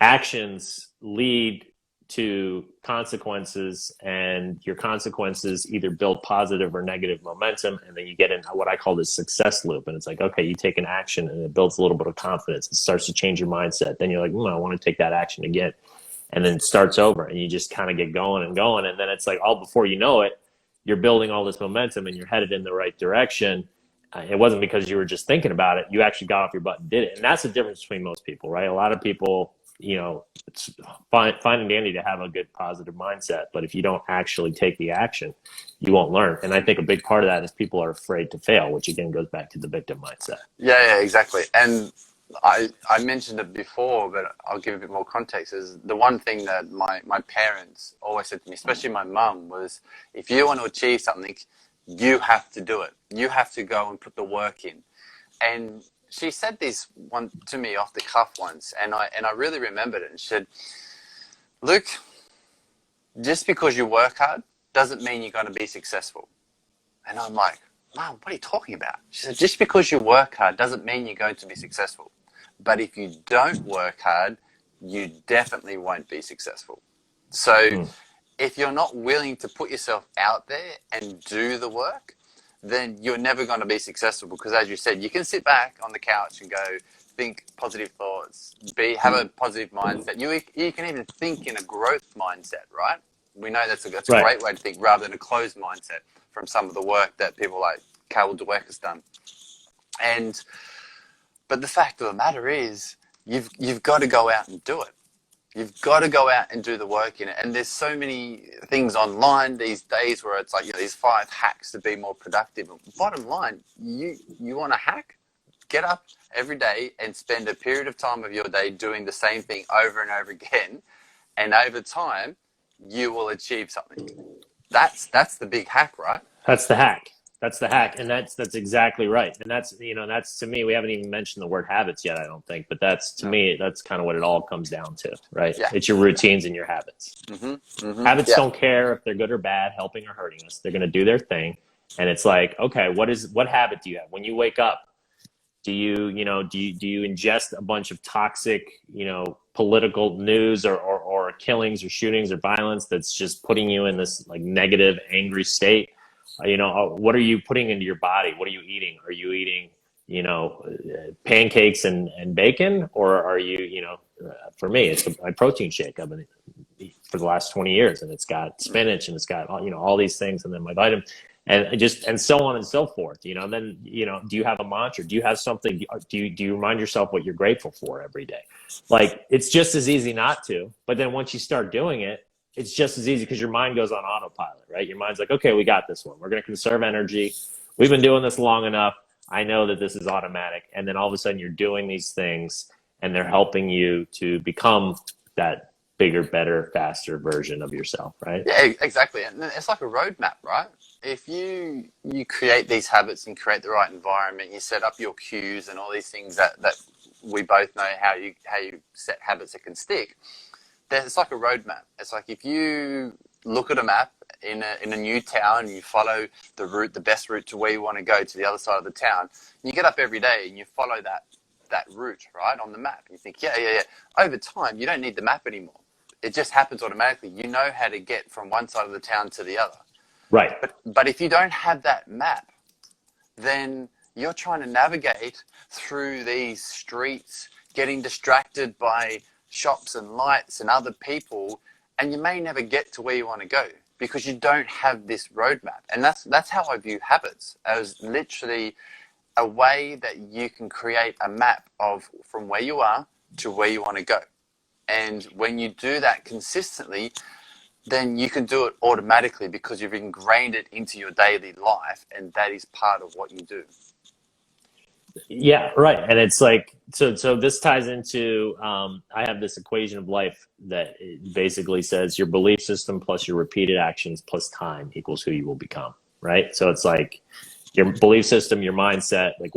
actions lead to consequences, and your consequences either build positive or negative momentum, and then you get in what I call this success loop. And it's like, okay, you take an action and it builds a little bit of confidence. It starts to change your mindset. Then you're like, I want to take that action again. And then it starts over, and you just kind of get going and going. And then it's like, all before you know it, you're building all this momentum and you're headed in the right direction. It wasn't because you were just thinking about it. You actually got off your butt and did it. And that's the difference between most people, right? A lot of people, it's fine and dandy to have a good positive mindset, but if you don't actually take the action, you won't learn. And I think a big part of that is people are afraid to fail, which again goes back to the victim mindset. Yeah, exactly. And I mentioned it before, but I'll give a bit more context. Is the one thing that my parents always said to me, especially my mum, was if you want to achieve something, you have to do it. You have to go and put the work in. And she said this one to me off the cuff once, and I really remembered it. And she said, "Luke, just because you work hard doesn't mean you're going to be successful." And I'm like, "Mom, what are you talking about?" She said, "Just because you work hard doesn't mean you're going to be successful. But if you don't work hard, you definitely won't be successful." So if you're not willing to put yourself out there and do the work, then you're never going to be successful, because as you said, you can sit back on the couch and go think positive thoughts, have a positive mindset. You can even think in a growth mindset, right? We know that's a great way to think, rather than a closed mindset from some of the work that people like Carol Dweck has done. But the fact of the matter is, you've got to go out and do it. You've got to go out and do the work in it. And there's so many things online these days where it's like, these 5 hacks to be more productive. And bottom line, you want a hack? Get up every day and spend a period of time of your day doing the same thing over and over again. And over time, you will achieve something. That's the big hack, right? That's the hack. That's the hack. And that's exactly right. And that's to me, we haven't even mentioned the word habits yet, I don't think, but to me, that's kind of what it all comes down to, right? Yeah. It's your routines and your habits. Habits don't care if they're good or bad, helping or hurting us. They're going to do their thing. And it's like, okay, what habit do you have when you wake up? Do you ingest a bunch of toxic, political news or killings or shootings or violence that's just putting you in this like negative, angry state? What are you putting into your body? What are you eating? Are you eating, pancakes and bacon? Or are you, for me, it's my protein shake I've been eating for the last 20 years, and it's got spinach and it's got, all these things, and then my vitamins and so on and so forth, then, do you have a mantra? Do you have something? Do you remind yourself what you're grateful for every day? Like, it's just as easy not to, but then once you start doing it, it's just as easy because your mind goes on autopilot, right? Your mind's like, okay, we got this one. We're going to conserve energy. We've been doing this long enough. I know that this is automatic. And then all of a sudden you're doing these things and they're helping you to become that bigger, better, faster version of yourself, right? Yeah, exactly. And it's like a roadmap, right? If you create these habits and create the right environment, you set up your cues and all these things that we both know how you set habits that can stick. It's like a roadmap. It's like if you look at a map in a new town, you follow the best route to where you want to go to the other side of the town. You get up every day and you follow that route, right, on the map. You think, yeah. Over time, you don't need the map anymore. It just happens automatically. You know how to get from one side of the town to the other. Right. But if you don't have that map, then you're trying to navigate through these streets, getting distracted by shops and lights and other people, and you may never get to where you want to go because you don't have this roadmap. And that's how I view habits, as literally a way that you can create a map of from where you are to where you want to go. And when you do that consistently, then you can do it automatically because you've ingrained it into your daily life, and that is part of what you do. Yeah, right. And it's like, so this ties into, I have this equation of life that basically says your belief system plus your repeated actions plus time equals who you will become, right? So it's like your belief system, your mindset, like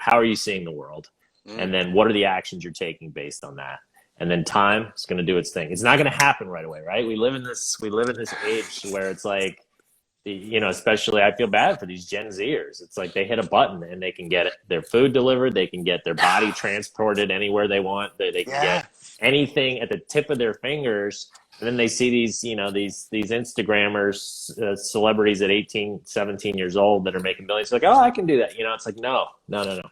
how are you seeing the world? And then what are the actions you're taking based on that? And then time is going to do its thing. It's not going to happen right away, right? We live in this age where it's like, especially I feel bad for these Gen Zers. It's like they hit a button and they can get their food delivered. They can get their body transported anywhere they want. They can get anything at the tip of their fingers. And then they see these, these Instagrammers, celebrities at 18, 17 years old that are making millions. Like, oh, I can do that. It's like, no. The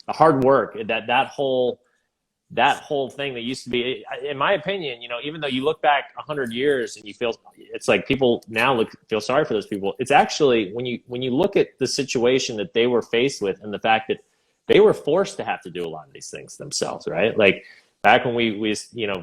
hard work, that whole thing that used to be, in my opinion, even though you look back 100 years and you feel, it's like people now feel sorry for those people. It's actually, when you look at the situation that they were faced with and the fact that they were forced to have to do a lot of these things themselves, right? Like back when we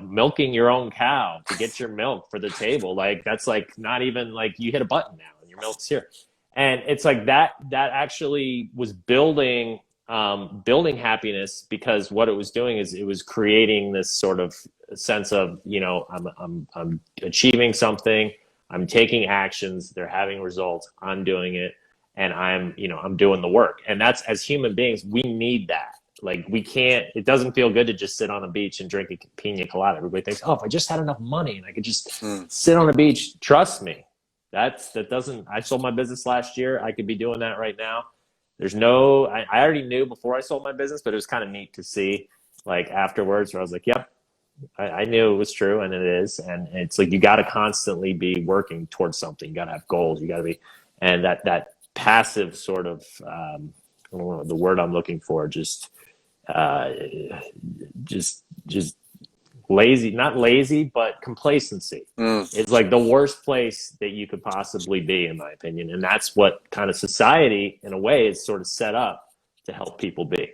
milking your own cow to get your milk for the table, like that's like not even like you hit a button now and your milk's here. And it's like that actually was building happiness, because what it was doing is it was creating this sort of sense of, I'm achieving something, I'm taking actions, they're having results, I'm doing it, and I'm doing the work. And that's, as human beings, we need that. Like it doesn't feel good to just sit on a beach and drink a pina colada. Everybody thinks, oh, if I just had enough money and I could just sit on a beach, trust me, I sold my business last year. I could be doing that right now. I already knew before I sold my business, but it was kind of neat to see like afterwards where I was like, yep, I knew it was true, and it is. And it's like, you got to constantly be working towards something. You got to have goals. You got to be, and that passive sort of, I don't know the word I'm looking for, just lazy, not lazy, but complacency. It's like the worst place that you could possibly be, in my opinion. And that's what kind of society, in a way, is sort of set up to help people be.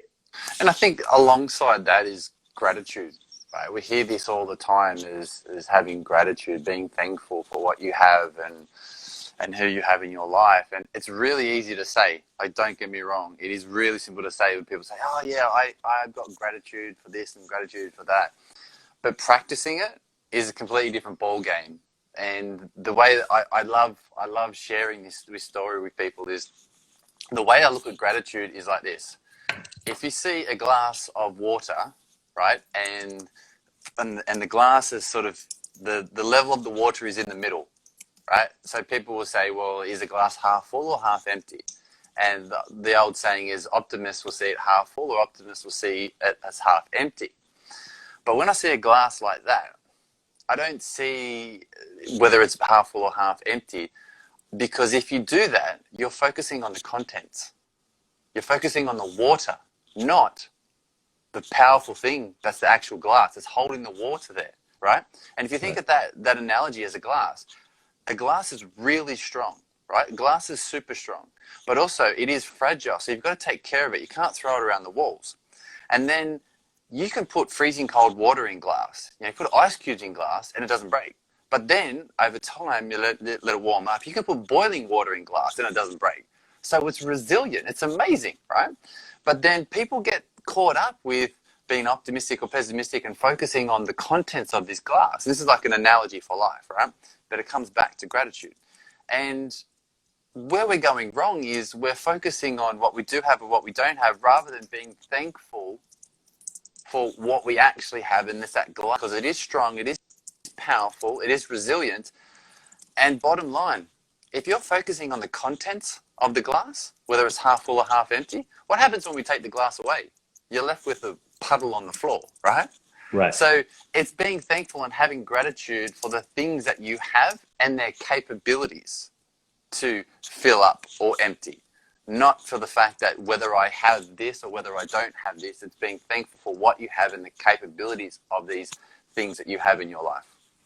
And I think alongside that is gratitude, right? We hear this all the time, is having gratitude, being thankful for what you have and who you have in your life. And it's really easy to say, like, don't get me wrong. It is really simple to say when people say, oh yeah, I've got gratitude for this and gratitude for that. But practicing it is a completely different ball game. And the way that I love sharing this story with people is, the way I look at gratitude is like this. If you see a glass of water, right, and the glass is sort of, the level of the water is in the middle, right? So people will say, well, is the glass half full or half empty? And the old saying is, optimists will see it half full, or optimists will see it as half empty. But when I see a glass like that, I don't see whether it's half full or half empty, because if you do that, you're focusing on the contents. You're focusing on the water, not the powerful thing that's the actual glass. It's holding the water there, right? And if you think of that analogy as a glass is really strong, right? Glass is super strong, but also it is fragile. So you've got to take care of it. You can't throw it around the walls. And then you can put freezing cold water in glass. You put ice cubes in glass and it doesn't break. But then over time, you let it warm up. You can put boiling water in glass and it doesn't break. So it's resilient. It's amazing, right? But then people get caught up with being optimistic or pessimistic and focusing on the contents of this glass. This is like an analogy for life, right? But it comes back to gratitude. And where we're going wrong is we're focusing on what we do have and what we don't have, rather than being thankful for what we actually have in that glass, because it is strong, it is powerful, it is resilient. And bottom line, if you're focusing on the contents of the glass, whether it's half full or half empty, what happens when we take the glass away? You're left with a puddle on the floor, right? Right. So it's being thankful and having gratitude for the things that you have and their capabilities to fill up or empty. Not for the fact that whether I have this or whether I don't have this. It's being thankful for what you have and the capabilities of these things that you have in your life.